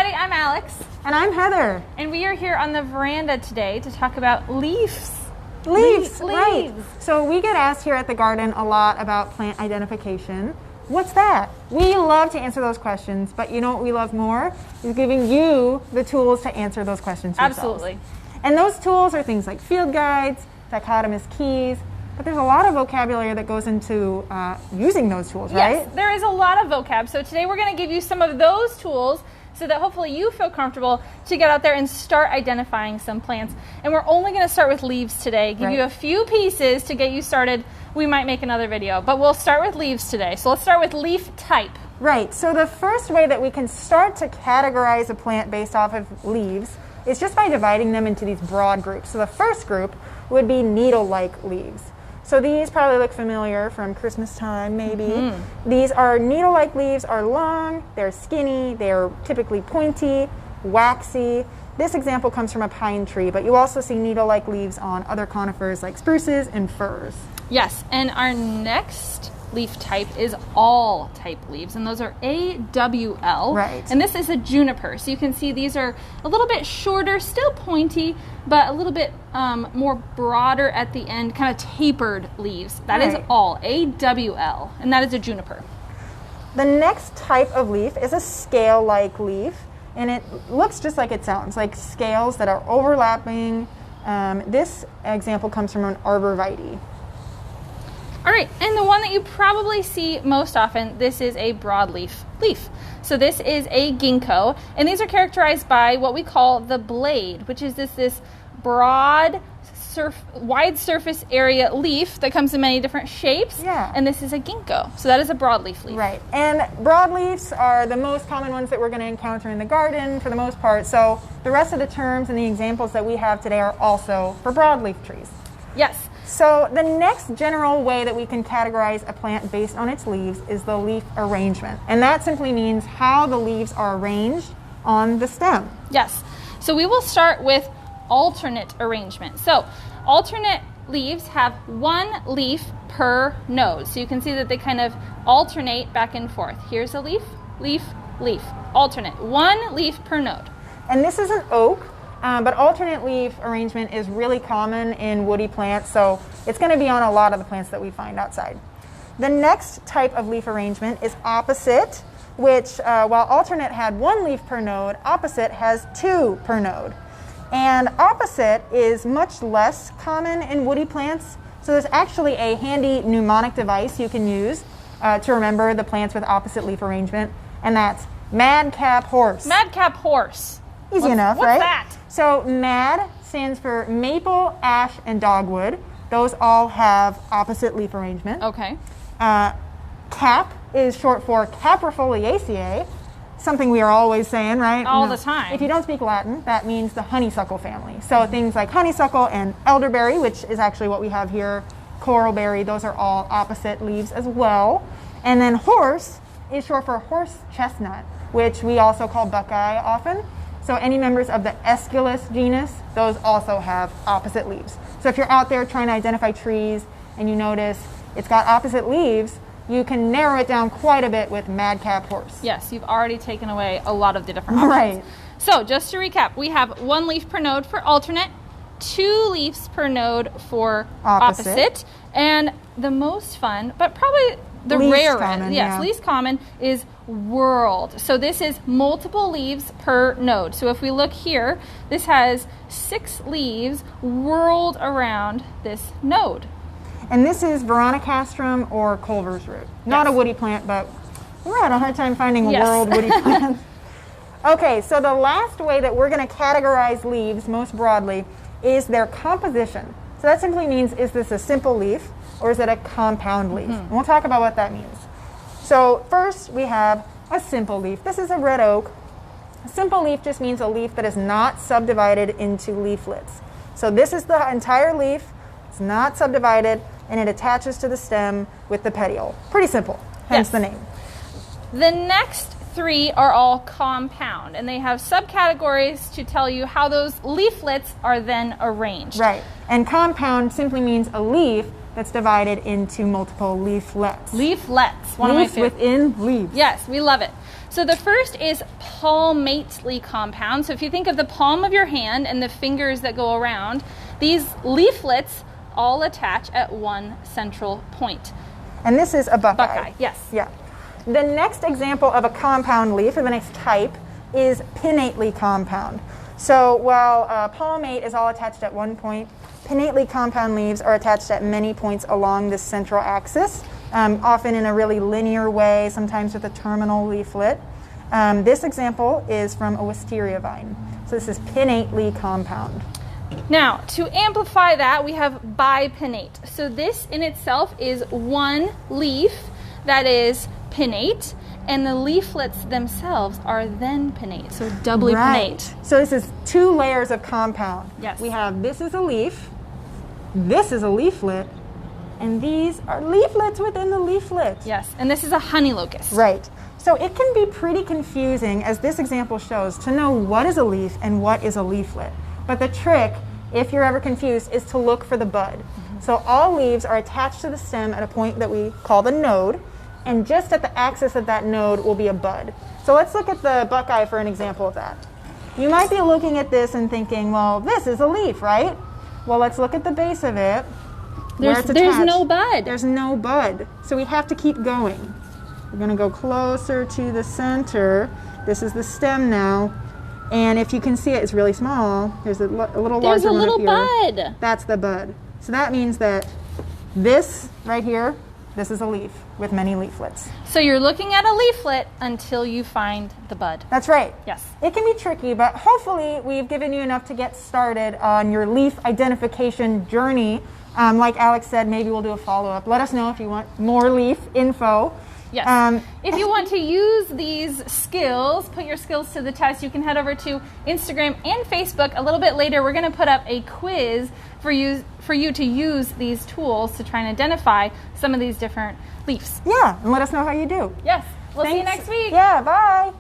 everybody, I'm Alex. And I'm Heather. And we are here on the veranda today to talk about leaves. Leaves, right. So we get asked here at the garden a lot about plant identification. What's that? We love to answer those questions, but you know what we love more? Is giving you the tools to answer those questions yourselves. Absolutely. And those tools are things like field guides, dichotomous keys, but there's a lot of vocabulary that goes into using those tools, right? Yes, there is a lot of vocab. So today we're going to give you some of those tools so that hopefully you feel comfortable to get out there and start identifying some plants. And we're only going to start with leaves today, give you a few pieces to get you started. We might make another video, but we'll start with leaves today. So let's start with leaf type. Right, so the first way that we can start to categorize a plant based off of leaves is just by dividing them into these broad groups. So the first group would be needle-like leaves. So these probably look familiar from Christmas time, maybe. These are needle-like leaves, are long, they're skinny, they're typically pointy, waxy. This example comes from a pine tree, but you also see needle-like leaves on other conifers like spruces and firs. Yes, and our next leaf type is all type leaves, and those are AWL. Right. And this is a juniper. So you can see these are a little bit shorter, still pointy, but a little bit more broader at the end, kind of tapered leaves. That is all AWL, and that is a juniper. The next type of leaf is a scale-like leaf, and it looks just like it sounds, like scales that are overlapping. This example comes from an arborvitae. All right, and the one that you probably see most often, this is a broadleaf leaf. So this is a ginkgo, and these are characterized by what we call the blade, which is this broad, wide surface area leaf that comes in many different shapes. Yeah. And this is a ginkgo. So that is a broadleaf leaf. Right, and broadleaves are the most common ones that we're going to encounter in the garden for the most part. So the rest of the terms and the examples that we have today are also for broadleaf trees. Yes. So the next general way that we can categorize a plant based on its leaves is the leaf arrangement. And that simply means how the leaves are arranged on the stem. Yes. So we will start with alternate arrangement. So alternate leaves have one leaf per node. So you can see that they kind of alternate back and forth. Here's a leaf, leaf, leaf. Alternate. One leaf per node. And this is an oak. But alternate leaf arrangement is really common in woody plants, so it's going to be on a lot of the plants that we find outside. The next type of leaf arrangement is opposite, which while alternate had one leaf per node, opposite has two per node. And opposite is much less common in woody plants, so there's actually a handy mnemonic device you can use to remember the plants with opposite leaf arrangement, and that's madcap horse. Madcap horse. Easy enough, right? What's that? So MAD stands for maple, ash, and dogwood. Those all have opposite leaf arrangement. Okay. CAP is short for Caprifoliaceae, something we are always saying, right? All the time. If you don't speak Latin, that means the honeysuckle family. So things like honeysuckle and elderberry, which is actually what we have here, coralberry, those are all opposite leaves as well. And then horse is short for horse chestnut, which we also call buckeye often. So any members of the Aesculus genus, those also have opposite leaves. So if you're out there trying to identify trees and you notice it's got opposite leaves, you can narrow it down quite a bit with madcap horse. Yes, you've already taken away a lot of the different options. Right. So just to recap, we have one leaf per node for alternate, two leaves per node for opposite, and the most fun, but probably the rarest, least common, is whorled. So this is multiple leaves per node. So if we look here, this has 6 leaves whorled around this node. And this is Veronicastrum or Culver's root. Not a woody plant, but we're having a hard time finding a whorled woody plant. Okay, so the last way that we're going to categorize leaves most broadly is their composition. So that simply means, is this a simple leaf or is it a compound leaf? And we'll talk about what that means. So first we have a simple leaf. This is a red oak. A simple leaf just means a leaf that is not subdivided into leaflets. So this is the entire leaf. It's not subdivided, and it attaches to the stem with the petiole. Pretty simple, hence the name. The next 3 are all compound, and they have subcategories to tell you how those leaflets are then arranged. Right, and compound simply means a leaf that's divided into multiple leaflets. Leaflets, one Leaves of my favorites. within leaves. Yes, we love it. So the first is Palmately Compound. So if you think of the palm of your hand and the fingers that go around, these leaflets all attach at one central point. And this is a buckeye. Buckeye, yes. Yeah. The next example of a compound leaf, or the next type, is pinnately compound. So while palmate is all attached at one point, pinnately compound leaves are attached at many points along this central axis, often in a really linear way, sometimes with a terminal leaflet. This example is from a wisteria vine. So this is pinnately compound. Now, to amplify that, we have bipinnate. So this in itself is one leaf that is pinnate, and the leaflets themselves are then pinnate, so doubly pinnate. So this is two layers of compound. Yes. We have, this is a leaf, this is a leaflet, and these are leaflets within the leaflet. Yes, and this is a honey locust. Right. So it can be pretty confusing, as this example shows, to know what is a leaf and what is a leaflet. But the trick, if you're ever confused, is to look for the bud. So all leaves are attached to the stem at a point that we call the node, and just at the axis of that node will be a bud. So let's look at the buckeye for an example of that. You might be looking at this and thinking, well, this is a leaf, right? Well, let's look at the base of it. There's no bud. There's no bud. So we have to keep going. We're going to go closer to the center. This is the stem now. And if you can see it, it's really small. There's a little larger There's a one little up here. bud. That's the bud. So that means that this right here, this is a leaf with many leaflets. So you're looking at a leaflet until you find the bud. That's right. Yes. It can be tricky, but hopefully we've given you enough to get started on your leaf identification journey. Like Alex said, maybe we'll do a follow-up. Let us know if you want more leaf info. Yes. If you want to use these skills, put your skills to the test, you can head over to Instagram and Facebook. A little bit later, we're going to put up a quiz for you to use these tools to try and identify some of these different leaves. Yeah, and let us know how you do. Yes. We'll see you Thanks. next week. Yeah, bye.